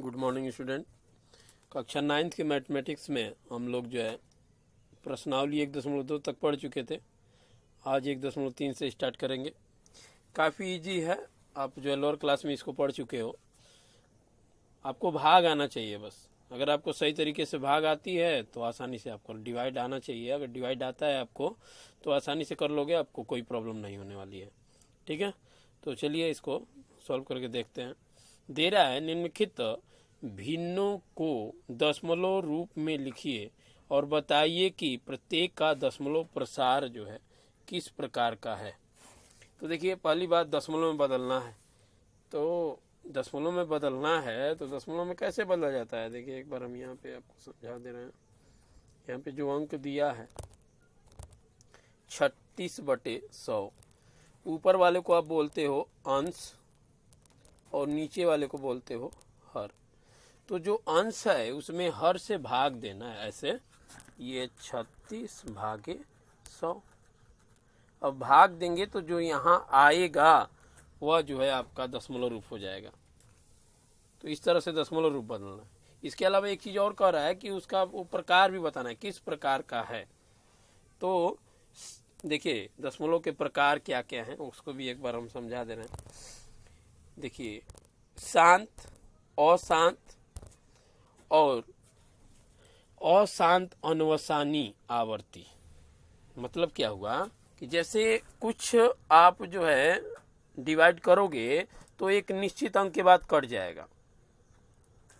Good morning student. कक्षा 9th के mathematics में हम लोग जो है प्रश्नावली 1.2 तक पढ़ चुके थे। आज 1.3 से स्टार्ट करेंगे। काफ़ी इजी है, आप जो है लोअर क्लास में इसको पढ़ चुके हो। आपको भाग आना चाहिए बस। अगर आपको सही तरीके से भाग आती है तो आसानी से आपको डिवाइड आना चाहिए। अगर डिवाइड आता है आपको तो आसानी से कर लोगे, आपको कोई प्रॉब्लम नहीं होने वाली है। ठीक है, तो चलिए इसको सॉल्व करके देखते हैं। दे रहा है निम्नलिखित भिन्नों को दशमलव रूप में लिखिए और बताइए कि प्रत्येक का दशमलव प्रसार जो है किस प्रकार का है। तो देखिए, पहली बात दशमलव में बदलना है। तो दशमलव में बदलना है तो दशमलव में कैसे बदला जाता है, देखिए एक बार हम यहाँ पे आपको समझा दे रहे हैं। यहाँ पे जो अंक दिया है 36/100, ऊपर वाले को आप बोलते हो अंश और नीचे वाले को बोलते हो हर। तो जो अंश है उसमें हर से भाग देना है, ऐसे ये 36/100। अब भाग देंगे तो जो यहाँ आएगा वह जो है आपका दशमलव रूप हो जाएगा। तो इस तरह से दशमलव रूप बदलना है। इसके अलावा एक चीज और कह रहा है कि उसका वो प्रकार भी बताना है किस प्रकार का है। तो देखिए दशमलव के प्रकार क्या क्या हैं उसको भी एक बार हम समझा दे रहे हैं। देखिए, शांत, अशांत और अशांत अनवसानी आवर्ती। मतलब क्या हुआ कि जैसे कुछ आप जो है डिवाइड करोगे तो एक निश्चित अंक के बाद कट जाएगा,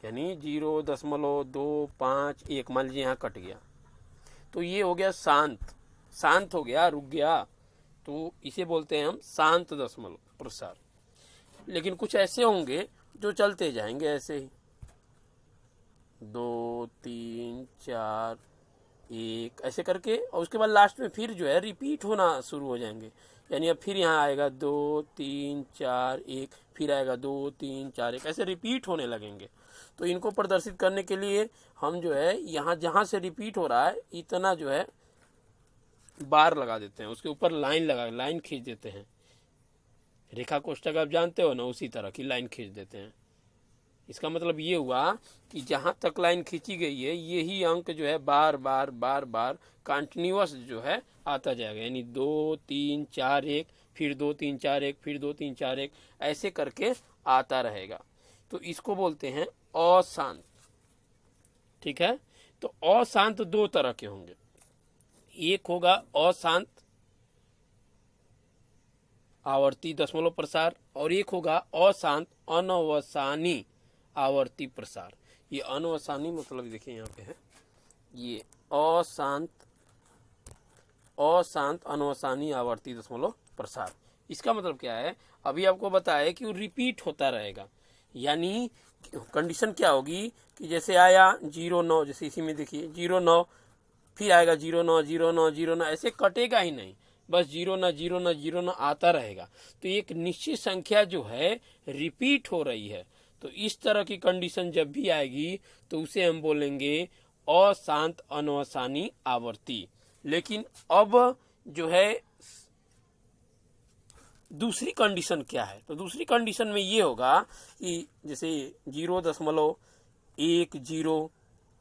यानी 0.251 मान लीजिए यहाँ कट गया तो ये हो गया शांत, शांत हो गया, रुक गया, तो इसे बोलते हैं हम शांत दशमलव प्रसार। लेकिन कुछ ऐसे होंगे जो चलते जाएंगे ऐसे ही, 2 3 4 1 ऐसे करके, और उसके बाद लास्ट में फिर जो है रिपीट होना शुरू हो जाएंगे। यानी अब फिर यहाँ आएगा 2 3 4 1, फिर आएगा 2 3 4 1, ऐसे रिपीट होने लगेंगे। तो इनको प्रदर्शित करने के लिए हम जो है यहाँ जहाँ से रिपीट हो रहा है इतना जो है बार लगा देते हैं, उसके ऊपर लाइन खींच देते हैं। रेखा कोष्ठक आप जानते हो ना, उसी तरह की लाइन खींच देते हैं। इसका मतलब ये हुआ कि जहां तक लाइन खींची गई है यही अंक जो है बार बार बार बार कंटिन्यूअस जो है आता जाएगा। यानी 2 3 4 1, फिर 2 3 4 1, फिर 2 3 4 1, ऐसे करके आता रहेगा। तो इसको बोलते हैं अशांत। ठीक है, तो अशांत दो तरह के होंगे। एक होगा अशांत आवर्ती दशमलव प्रसार और एक होगा अशांत अनवसानी आवर्ती प्रसार। ये अनवसानी मतलब देखिए यहाँ पे है, ये अशांत अनवसानी आवर्ती दशमलव प्रसार। इसका मतलब क्या है, अभी आपको बताया कि वो रिपीट होता रहेगा। यानी कंडीशन क्या होगी कि जैसे आया 0 9, जैसे इसी में देखिए 0 9, फिर आएगा 0 9 0 9 0 9, ऐसे कटेगा ही नहीं, बस 0 9 0 9 0 9 आता रहेगा। तो एक निश्चित संख्या जो है रिपीट हो रही है। तो इस तरह की कंडीशन जब भी आएगी तो उसे हम बोलेंगे अशांत अनवसानी आवर्ती। लेकिन अब जो है दूसरी कंडीशन क्या है, तो दूसरी कंडीशन में ये होगा कि जैसे 0.10,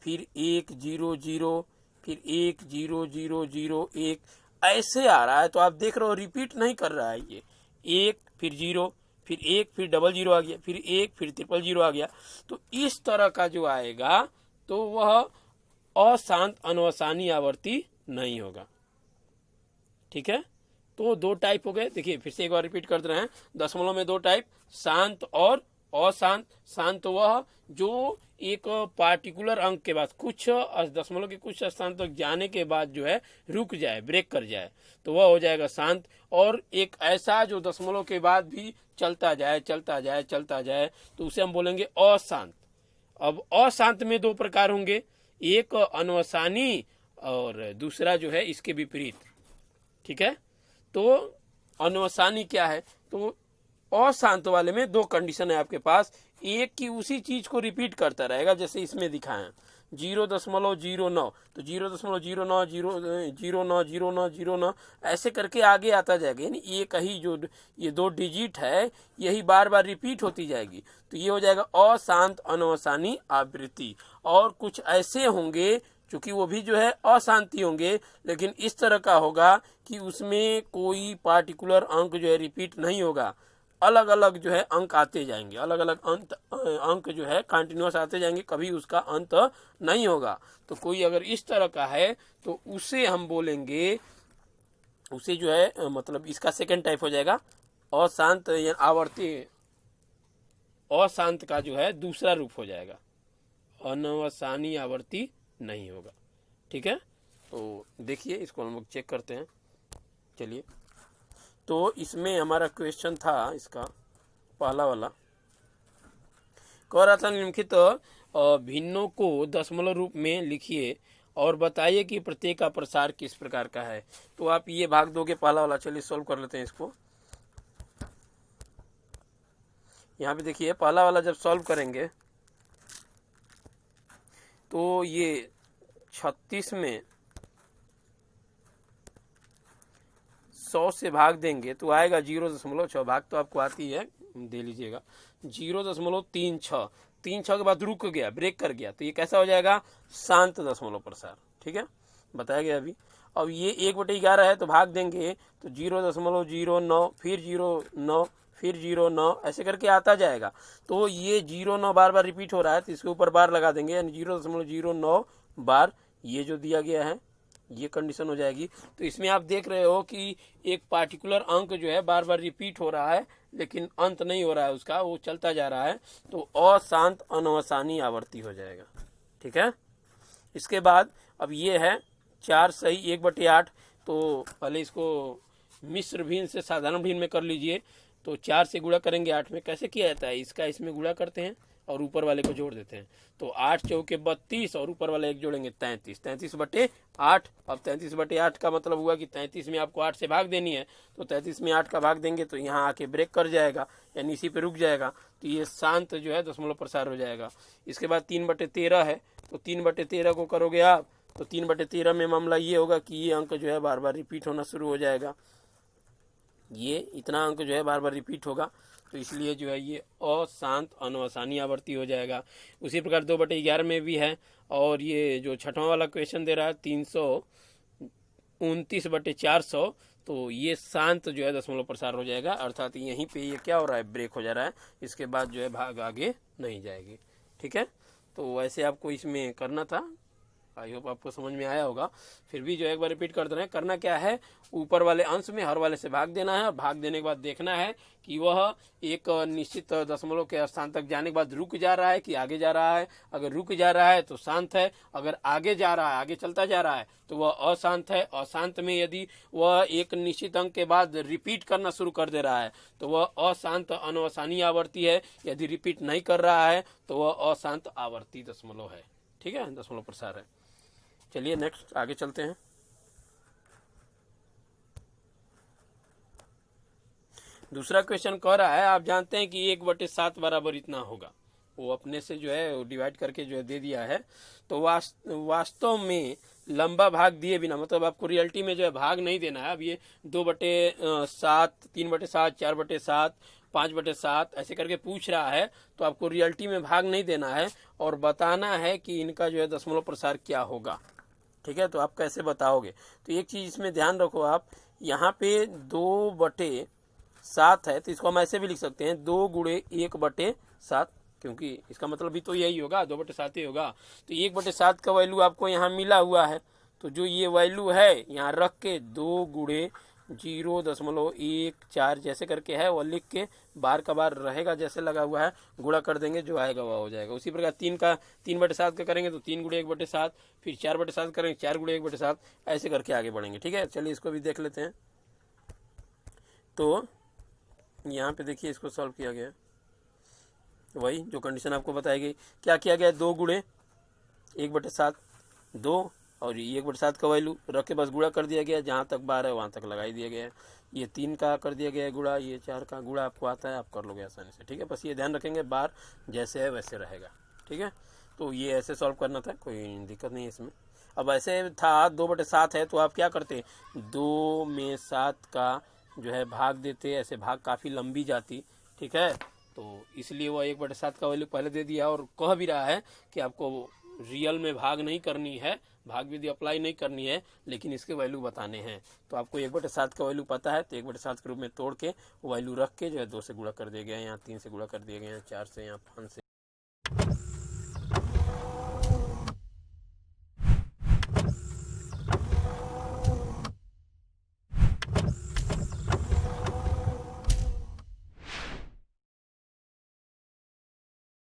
फिर 1 0 0, फिर 1 0 0 0 1, ऐसे आ रहा है। तो आप देख रहे हो रिपीट नहीं कर रहा है, ये 1 फिर 0 फिर 1 फिर 00 आ गया, फिर 1 फिर 000 आ गया। तो इस तरह का जो आएगा तो वह अशांत अनवसानी आवर्ती नहीं होगा। ठीक है, तो दो टाइप हो गए। देखिए फिर से एक बार रिपीट कर रहे हैं, दशमलव में दो टाइप, शांत और अशांत। शांत वह जो एक पार्टिकुलर अंक के बाद कुछ दशमलव के कुछ स्थान तक जाने के बाद जो है रुक जाए, ब्रेक कर जाए, तो वह हो जाएगा शांत। और एक ऐसा जो दशमलव के बाद भी चलता जाए चलता जाए चलता जाए, तो उसे हम बोलेंगे अशांत। अब अशांत में दो प्रकार होंगे, एक अनवसानी और दूसरा जो है इसके विपरीत। ठीक है, तो अनवसानी क्या है, तो अशांत वाले में दो कंडीशन है आपके पास। एक की उसी चीज को रिपीट करता रहेगा, जैसे इसमें दिखाया, 0.09, तो 0.09, ऐसे करके आगे आता जाएगा। यानी ये कहीं जो ये 2 डिजिट है यही बार बार रिपीट होती जाएगी। तो ये हो जाएगा अशांत अनवसानी आवृत्ति। और कुछ ऐसे होंगे चूंकि वो भी जो है अशांति होंगे, लेकिन इस तरह का होगा कि उसमें कोई पार्टिकुलर अंक जो है रिपीट नहीं होगा, अलग अलग जो है अंक आते जाएंगे, अलग अलग अंक जो है कंटिन्यूअस आते जाएंगे, कभी उसका अंत नहीं होगा। तो कोई अगर इस तरह का है तो उसे हम बोलेंगे, उसे जो है मतलब इसका सेकंड टाइप हो जाएगा अशांत या आवर्ती। अशांत का जो है दूसरा रूप हो जाएगा, अनवसानी आवर्ती नहीं होगा। ठीक है, तो देखिए इसको हम लोग चेक करते हैं। चलिए, तो इसमें हमारा क्वेश्चन था इसका पहला वाला, कह रहा था निम्नलिखित भिन्नों को दशमलव रूप में लिखिए और बताइए कि प्रत्येक का प्रसार किस प्रकार का है। तो आप ये भाग दोगे पहला वाला। चलिए सॉल्व कर लेते हैं इसको। यहाँ पे देखिए पहला वाला जब सॉल्व करेंगे तो ये 36 में 100 से भाग देंगे तो आएगा 0.6। भाग तो आपको आती है, दे लीजिएगा 0.36। 3 6 के बाद रुक गया, ब्रेक कर गया, तो ये कैसा हो जाएगा, शांत दशमलव प्रसार। ठीक है, बताया गया अभी। अब ये 1/11 है तो भाग देंगे तो 0.09, फिर 0.9, फिर 0.9, ऐसे करके आता जाएगा। तो ये 0.9 बार बार रिपीट हो रहा है तो इसके ऊपर बार लगा देंगे, यानी 0.09 बार ये जो दिया गया है ये कंडीशन हो जाएगी। तो इसमें आप देख रहे हो कि एक पार्टिकुलर अंक जो है बार बार रिपीट हो रहा है लेकिन अंत नहीं हो रहा है उसका, वो चलता जा रहा है, तो अशांत अनवसानी आवर्ती हो जाएगा। ठीक है, इसके बाद अब ये है 4 सही 1/8। तो पहले इसको मिश्र भिन्न से साधारण भिन्न में कर लीजिए। तो 4 से गुणा करेंगे 8 में। कैसे किया जाता है, इसका इसमें गुणा करते हैं और ऊपर वाले को जोड़ देते हैं। तो 8 चौके 32 और ऊपर वाला एक जोड़ेंगे 33, 33/8। अब 33/8 का मतलब हुआ कि 33 में आपको 8 से भाग देनी है, तो 33 में 8 का भाग देंगे तो यहाँ आके ब्रेक कर जाएगा, यानी इसी पे रुक जाएगा। तो ये शांत जो है दशमलव प्रसार हो जाएगा। इसके बाद 3/13 है, तो 3/13 को करोगे आप तो 3/13 में मामला ये होगा कि ये अंक जो है बार बार रिपीट होना शुरू हो जाएगा। ये इतना अंक जो है बार बार रिपीट होगा, तो इसलिए जो है ये अशांत अनवसानी आवर्ती हो जाएगा। उसी प्रकार 2/11 में भी है। और ये जो छठवां वाला क्वेश्चन दे रहा है 329/400, तो ये शांत जो है दशमलव प्रसार हो जाएगा, अर्थात यहीं पे ये क्या हो रहा है, ब्रेक हो जा रहा है। इसके बाद जो है भाग आगे नहीं जाएगी। ठीक है, तो वैसे आपको इसमें करना था, आई होप आपको समझ में आया होगा। फिर भी जो एक बार रिपीट कर दे रहे हैं, करना क्या है, ऊपर वाले अंश में हर वाले से भाग देना है और भाग देने के बाद देखना है कि वह एक निश्चित दशमलव के स्थान तक जाने के बाद रुक जा रहा है कि आगे जा रहा है। अगर रुक जा रहा है तो शांत है, अगर आगे जा रहा है, आगे चलता जा रहा है तो वह अशांत है। अशांत में यदि वह एक निश्चित अंक के बाद रिपीट करना शुरू कर दे रहा है तो वह अशांत अनवसानी आवर्ती है। यदि रिपीट नहीं कर रहा है तो वह अशांत आवर्ती दशमलव है। ठीक है, दशमलव प्रसार है। चलिए नेक्स्ट आगे चलते हैं। दूसरा क्वेश्चन कह रहा है, आप जानते हैं कि 1/7 बराबर इतना होगा। वो अपने से जो है डिवाइड करके जो है दे दिया है। तो वास्तव में लंबा भाग दिए बिना, मतलब आपको रियलिटी में जो है भाग नहीं देना है। अब ये 2/7, 3/7, 4/7, 5/7 ऐसे करके पूछ रहा है, तो आपको रियलिटी में भाग नहीं देना है और बताना है कि इनका जो है दशमलव प्रसार क्या होगा। ठीक है, तो आप कैसे बताओगे, तो एक चीज इसमें ध्यान रखो आप, यहाँ पे 2/7 है तो इसको हम ऐसे भी लिख सकते हैं 2 × 1/7, क्योंकि इसका मतलब भी तो यही होगा, 2/7 ही होगा। तो 1/7 का वैल्यू आपको यहाँ मिला हुआ है, तो जो ये वैल्यू है यहाँ रख के 2 × 0.14 जैसे करके है वो लिख के बार का बार रहेगा जैसे लगा हुआ है, गुणा कर देंगे, जो आएगा वह हो जाएगा। उसी प्रकार 3/7 का करेंगे तो 3 × 1/7, फिर 4/7 करेंगे 4 × 1/7, ऐसे करके आगे बढ़ेंगे। ठीक है, चलिए इसको भी देख लेते हैं। तो यहाँ पे देखिए इसको सॉल्व किया गया, वही जो कंडीशन आपको बताई गई। क्या किया गया, 2 × 1/7, 2 और 1/7 का वैल्यू रख के बस गुणा कर दिया गया, जहाँ तक बार है वहाँ तक लगाई दिया गया है। ये 3 का कर दिया गया है गुणा, ये 4 का गुणा आपको आता है, आप कर लोगे आसानी से। ठीक है, बस ये ध्यान रखेंगे बार जैसे है वैसे रहेगा। ठीक है, तो ये ऐसे सॉल्व करना था, कोई दिक्कत नहीं है इसमें। अब ऐसे था 2/7 है तो आप क्या करते, 2 में 7 का जो है भाग देते, ऐसे भाग काफ़ी लंबी जाती, ठीक है। तो इसलिए वो 1/7 का वैल्यू पहले दे दिया और कह भी रहा है कि आपको रियल में भाग नहीं करनी है, भाग विधि अप्लाई नहीं करनी है, लेकिन इसके वैल्यू बताने हैं। तो आपको 1/7 का वैल्यू पता है तो 1/7 के रूप में तोड़ के वैल्यू रख के जो है 2 से गुणा कर दिया गया, यहाँ 3 से गुणा कर दिया गया, यहाँ 4 से, यहाँ 5 से।